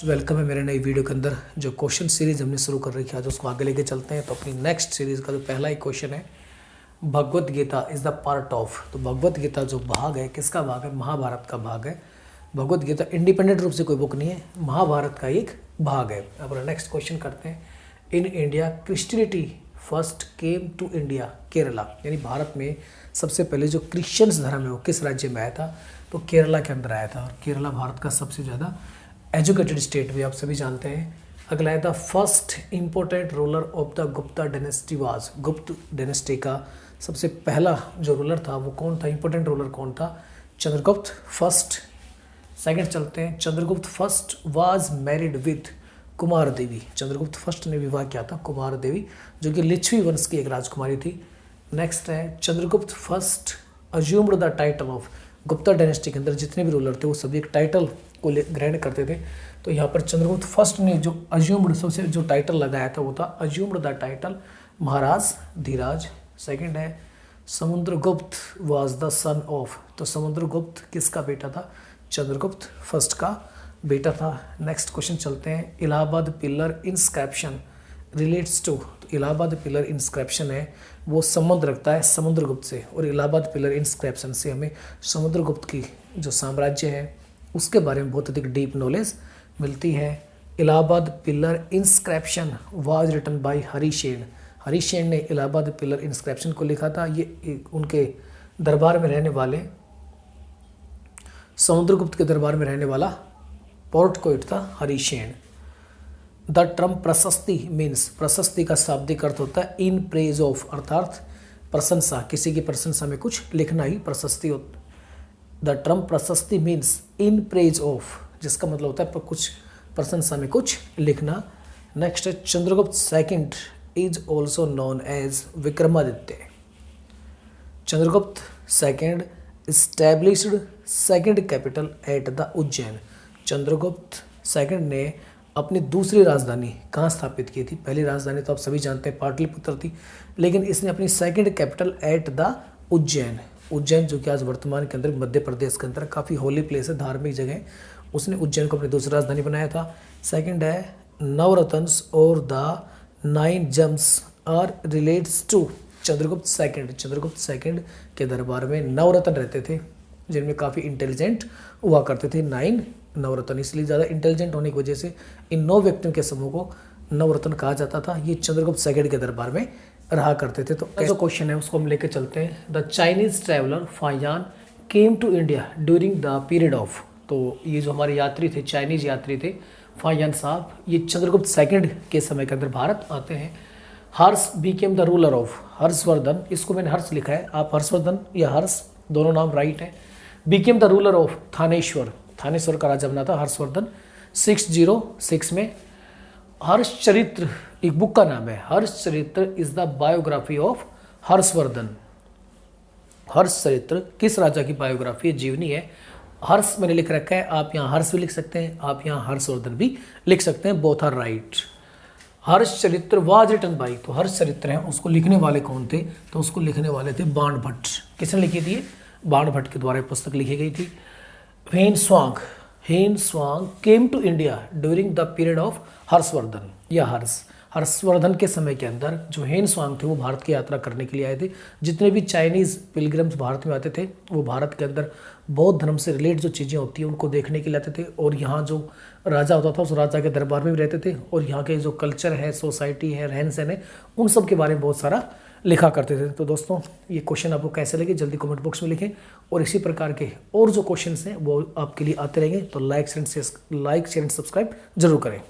Welcome है मेरे नई वीडियो के अंदर। जो क्वेश्चन सीरीज हमने शुरू कर रखी है आज उसको आगे लेके चलते हैं। तो अपनी नेक्स्ट सीरीज का जो पहला ही क्वेश्चन है, Bhagavad Gita is the part of. तो भगवत गीता जो भाग है किसका भाग है? महाभारत का भाग है। भगवत गीता इंडिपेंडेंट रूप से कोई बुक नहीं है, महाभारत का एक भाग है। अब नेक्स्ट क्वेश्चन करते हैं। In India Christianity first came to India Kerala, यानी भारत में सबसे पहले जो क्रिश्चियंस धर्म है वो किस राज्य में आया था? तो केरला के अंदर आया था। और केरला भारत का सबसे ज़्यादा एजुकेटेड स्टेट भी आप सभी जानते हैं। अगला है the first important ruler of the Gupta dynasty was. गुप्त डायनेस्टी का सबसे पहला जो रूलर था वो कौन था? इंपॉर्टेंट रूलर कौन था? चंद्रगुप्त फर्स्ट। सेकंड चलते हैं, Chandragupta first was married with Kumar Devi. Chandragupta first ने विवाह किया था कुमार देवी, जो कि लिच्छवी वंश की एक राजकुमारी थी। नेक्स्ट है, Chandragupta first assumed the title of. Gupta dynasty के अंदर जितने भी रूलर थे वो सभी एक टाइटल को ग्रहण करते थे। तो यहाँ पर चंद्रगुप्त फर्स्ट ने जो अज्यूम्ड सबसे जो टाइटल लगाया था वो था assumed the title Maharajadhiraja. Second है, Samudragupta was the son of. तो समुद्रगुप्त किसका बेटा था? चंद्रगुप्त फर्स्ट का बेटा था। नेक्स्ट क्वेश्चन चलते हैं, Allahabad pillar inscription relates to. तो इलाहाबाद पिलर इंस्क्रिप्शन है वो संबंध रखता है समुद्रगुप्त से, और इलाहाबाद पिलर इंस्क्रिप्शन से हमें समुद्रगुप्त की जो साम्राज्य है उसके बारे में बहुत अधिक डीप नॉलेज मिलती है। Allahabad pillar inscription was written by Harisen. Harisen ने इलाहाबाद पिलर इंस्क्रिप्शन को लिखा था। ये उनके दरबार में रहने वाले, समुद्रगुप्त के दरबार में रहने वाला पोर्टकोइट था हरिसेन। द टर्म प्रशस्ति मीन्स, प्रशस्ति का शाब्दिक अर्थ होता है इन प्रेज ऑफ, अर्थात प्रशंसा, किसी की प्रशंसा में कुछ लिखना ही प्रशस्ति होता है। द टर्म प्रशस्ति मीन्स इन प्रेज ऑफ, जिसका मतलब होता है कुछ प्रशंसा में कुछ लिखना। नेक्स्ट है, Chandragupta second is also known as Vikramaditya. Chandragupta second established second capital at the Ujjain. Chandragupta second ने अपनी दूसरी राजधानी कहाँ स्थापित की थी? पहली राजधानी तो आप सभी जानते हैं पाटलिपुत्र थी, लेकिन इसने अपनी second capital at the Ujjain. Ujjain जो कि आज वर्तमान के अंदर मध्य प्रदेश के अंदर काफ़ी होली प्लेस है, धार्मिक जगह, उसने उज्जैन को अपनी दूसरी राजधानी बनाया था। सेकंड है, नवरत्न्स और the 9 gems are relates to Chandragupta second. Chandragupta second के दरबार में नवरत्न रहते थे जिनमें काफ़ी इंटेलिजेंट हुआ करते थे 9 नवरत्न। इसलिए ज़्यादा इंटेलिजेंट होने की वजह से इन 9 व्यक्तियों के समूह को नवरत्न कहा जाता था। ये चंद्रगुप्त सेकंड के दरबार में रहा करते थे। तो जो क्वेश्चन है उसको हम लेकर चलते हैं। The Chinese traveller Faxian came to India during the period of. तो ये जो हमारे यात्री थे, चाइनीज यात्री थे फायान साहब, ये चंद्रगुप्त सेकंड के समय के अंदर भारत आते हैं। Harsha became the ruler of. Harshavardhana, इसको मैंने हर्ष लिखा है, आप हर्षवर्धन या हर्ष दोनों नाम राइट है। Beckham the ruler of Thaneshwar. Thaneshwar का राजा बना था हर्षवर्धन 606 में। हर्षचरित्र एक बुक का नाम है। Harshacharitra is the biography of Harshavardhana. Harshacharitra किस राजा की बायोग्राफी है, जीवनी है। हर्ष मैंने लिख रखा है, आप यहाँ हर्ष भी लिख सकते हैं, आप यहाँ हर्षवर्धन भी लिख सकते हैं, both are right. Harshacharitra was written by. तो हर्षचरित्र है उसको लिखने वाले कौन थे? तो उसको लिखने वाले थे बाणभट्ट। किसने लिखी थी? बाणभट्ट के द्वारा पुस्तक लिखी गई थी। Hiuen Tsang came to India during the period of Harshavardhana या हर्षवर्धन के समय के अंदर जो हेन स्वांग थे वो भारत की यात्रा करने के लिए आए थे। जितने भी चाइनीज़ पिलग्रिम्स भारत में आते थे वो भारत के अंदर बौद्ध धर्म से रिलेटेड जो चीज़ें होती हैं उनको देखने के लिए आते थे, और यहाँ जो राजा होता था उस राजा के दरबार में भी रहते थे, और यहाँ के जो कल्चर है, सोसाइटी है, रहन सहन है, उन सब के बारे में बहुत सारा लिखा करते थे। तो दोस्तों ये क्वेश्चन आपको कैसे लगे जल्दी कमेंट बॉक्स में लिखें, और इसी प्रकार के और जो क्वेश्चंस हैं वो आपके लिए आते रहेंगे। तो लाइक शेयर एंड सब्सक्राइब जरूर करें।